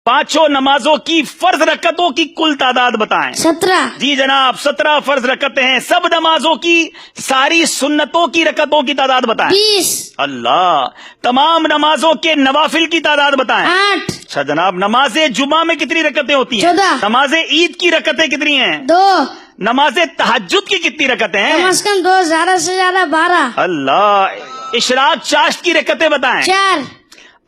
पांचों नमाजों की फर्ज रकतों की कुल तादाद बताएं। 17, जी जनाब, 17 फर्ज रकतें हैं। सब नमाजों की सारी सुन्नतों की रकतों की तादाद बताएं। 20, अल्लाह। तमाम नमाजों के नवाफिल की तादाद बताएं। 8, अच्छा जनाब, नमाजे जुमा में कितनी रकतें होती हैं? 14, नमाजे ईद की रकतें कितनी हैं? 2, नमाजे तहज्जुद की कितनी रकतें कम हैं? से कम 2, ज्यादा से ज्यादा 12, अल्लाह। इशराक चाश्त की रकतें बताएं। 4,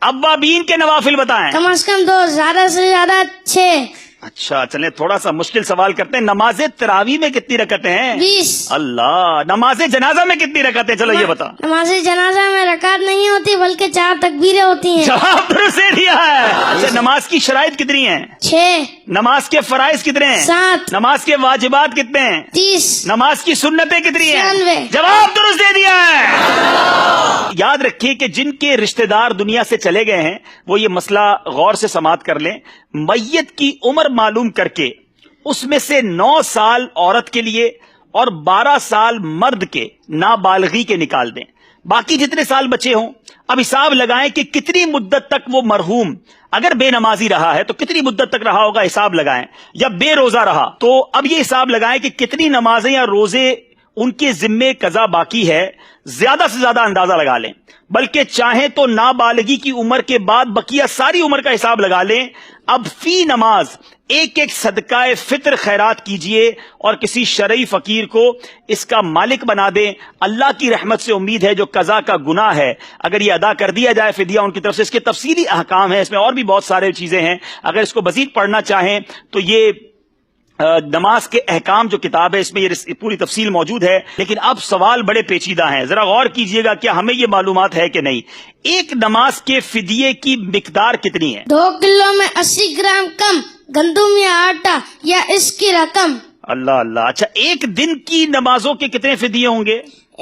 अव्वाबीन के नवाफिल बताएं। कम से कम 2, ज्यादा से ज्यादा 6, अच्छा चलें, थोड़ा सा मुश्किल सवाल करते हैं। नमाजे तरावी में कितनी रकतें हैं? 20, अल्लाह। नमाजे जनाजा में कितनी रकतें? चलो ये बता। नमाज जनाजा में रकात नहीं होती बल्कि 4 तकबीरें होती हैं। जवाब दुरुस्त दे दिया है। अच्छा, नमाज की शराइत कितनी हैं? 6, नमाज के फराइज कितने हैं? 7, नमाज के वाजिबात कितने हैं? 30, नमाज की सुन्नतें कितनी हैं? 96। जवाब दुरुस्त दे दिया है। याद रखिए कि जिनके रिश्तेदार दुनिया से चले गए हैं वो ये मसला गौर से समाअत कर लें। मैयत की उम्र मालूम करके उसमें से 9 साल औरत के लिए और 12 साल मर्द के नाबालगी के निकाल दें। बाकी जितने साल बचे हों अब हिसाब लगाएं कि कितनी मुद्दत तक वो मरहूम अगर बेनमाजी रहा है तो कितनी मुद्दत तक रहा होगा, हिसाब लगाएं। या बेरोजा रहा तो अब ये हिसाब लगाएं कि कितनी नमाजें या रोजे उनके जिम्मे कजा बाकी है। ज्यादा से ज्यादा अंदाजा लगा लें, बल्कि चाहें तो नाबालगी की उम्र के बाद बकिया सारी उम्र का हिसाब लगा लें। अब फी नमाज एक एक सदकाए फित्र खैरात कीजिए और किसी शरई फकीर को इसका मालिक बना दें। अल्लाह की रहमत से उम्मीद है जो कजा का गुनाह है अगर ये अदा कर दिया जाए फिदिया उनकी तरफ से। इसके तफसीली अहकाम है, इसमें और भी बहुत सारे चीजें हैं। अगर इसको मजीद पढ़ना चाहें तो ये नमाज के अहकाम जो किताब है इसमें ये पूरी तफसील मौजूद है। लेकिन अब सवाल बड़े पेचीदा हैं, जरा गौर कीजिएगा, क्या हमें ये मालूमात है कि नहीं। एक नमाज के फिदिये की मिकदार कितनी है? 2 किलो में 80 ग्राम कम गंदुम या आटा या इसकी रकम। अल्लाह अल्लाह। अच्छा, एक दिन की नमाजों के कितने फिदिये होंगे?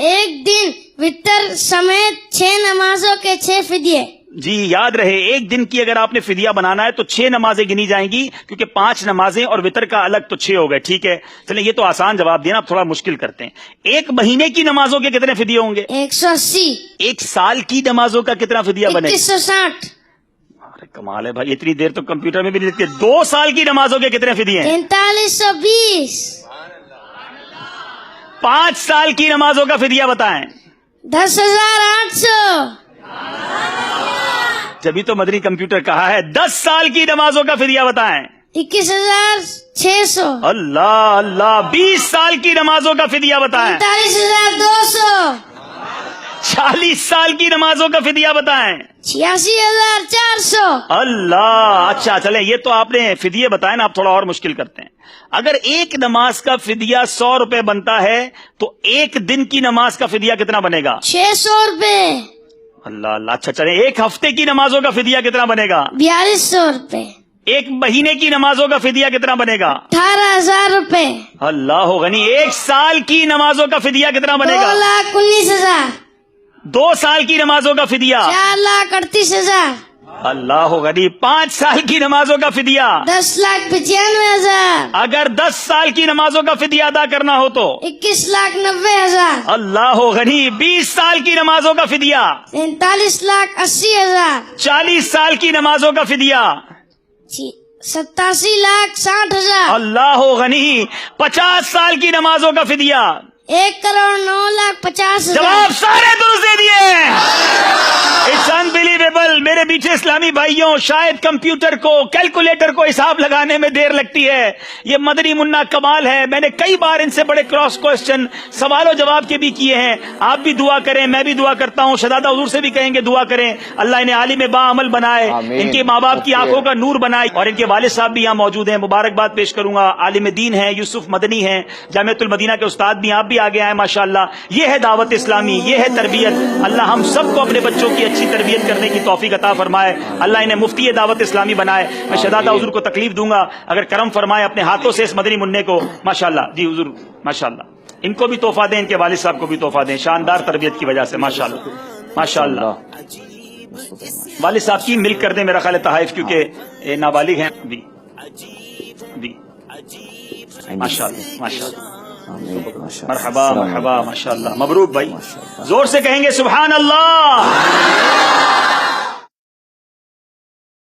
एक दिन वितर समेत 6 नमाजों के 6 फिदिये। जी याद रहे, एक दिन की अगर आपने फिदिया बनाना है तो 6 नमाजें गिनी जाएंगी, क्योंकि 5 नमाजें और वितर का अलग तो 6 हो गए। ठीक है, चलिए ये तो आसान जवाब दिया ना, अब थोड़ा मुश्किल करते हैं। एक महीने की नमाजों के कितने फिदिये होंगे? 180। एक साल की नमाजों का कितना फिदिया बनेगा? 2160। अरे कमाल है भाई, इतनी देर तो कंप्यूटर में भी नहीं लिखते। 2 साल की नमाजों के कितने फिदिये हैं? 4320। 5 साल की नमाजों का फिदिया बताएं। 10,800। जब तो मदनी कंप्यूटर कहा है। 10 साल की नमाजों का फिदिया बताएं। 21,600। अल्लाह अल्लाह। 20 साल की नमाजों का फिदिया बताएं। 45,200। 40 साल की नमाजों का फिदिया बताएं। 86,400। अल्लाह। अच्छा चले, ये तो आपने फिदिये बताए ना, आप थोड़ा और मुश्किल करते हैं। अगर एक नमाज का फिदिया 100 रुपए बनता है तो एक दिन की नमाज का फिदिया कितना बनेगा? 600 रुपए। अल्लाह अल्लाह। अच्छा चले, एक हफ्ते की नमाजों का फिदिया कितना बनेगा? 4200 रुपए। एक महीने की नमाजों का फिदिया कितना बनेगा? 18,000 रुपए। अल्लाह गनी। एक साल की नमाजों का फिदिया कितना बनेगा? 2,19,000। 2 साल की नमाजों का फिदिया? 4,38,000। अल्लाह गनी। 5 साल की नमाजों का फिदिया? 10,95,000। अगर 10 साल की नमाजों का फिदिया अदा करना हो तो? 21,90,000। अल्लाह गनी। 20 साल की नमाजों का फिदिया? 43,80,000। 40 साल की नमाजों का फिदिया? 87,60,000। अल्लाह गनी। 50 साल की नमाजों का फिदिया? 1,09,50,000। जवाब सारे दुरुस्त दे दिए। It's unbelievable. मेरे पीछे इस्लामी भाइयों, शायद कंप्यूटर को, कैलकुलेटर को हिसाब लगाने में देर लगती है। ये मदनी मुन्ना कमाल है। मैंने कई बार इनसे बड़े क्रॉस क्वेश्चन सवालों जवाब के भी किए हैं। आप भी दुआ करें, मैं भी दुआ करता हूँ, शहजादा हुजूर से भी कहेंगे दुआ करें। अल्लाह इन्हें आलिम बाअमल बनाए, इनके माँ बाप की आंखों का नूर बनाए, और इनके वालिद साहब भी यहाँ मौजूद हैं। मुबारकबाद पेश करूंगा। आलिम दीन है, यूसुफ मदनी है, जामिअतुल मदीना के उस्ताद भी, आप भी आगे आए माशाअल्लाह। ये है दावत इस्लामी, ये है तरबियत। अल्लाह हम सबको अपने बच्चों की अच्छी तरबियत करने की तौफीक अता फरमाए। अल्लाह इन्हें मुफ्ती दावत इस्लामी बनाए। मैं शहजादा हुजूर को तकलीफ दूंगा अगर करम फरमाए अपने हाथों से इस मदनी मुन्ने को। माशाअल्लाह जी हुजूर, माशाअल्लाह। इनको भी तोहफा दें, इनके वालिद साहब को भी तोहफा दें, शानदार तरबियत की वजह से। माशाअल्लाह माशाअल्लाह। वालिद साहब की मिल्क कर दें मेरा ख्याल है तहाइफ, क्योंकि नाबालिग हैं भी। माशाअल्लाह माशाअल्लाह। मरहबा मरहबा माशाअल्लाह। मबरूक भाई, जोर से कहेंगे सुभान अल्लाह।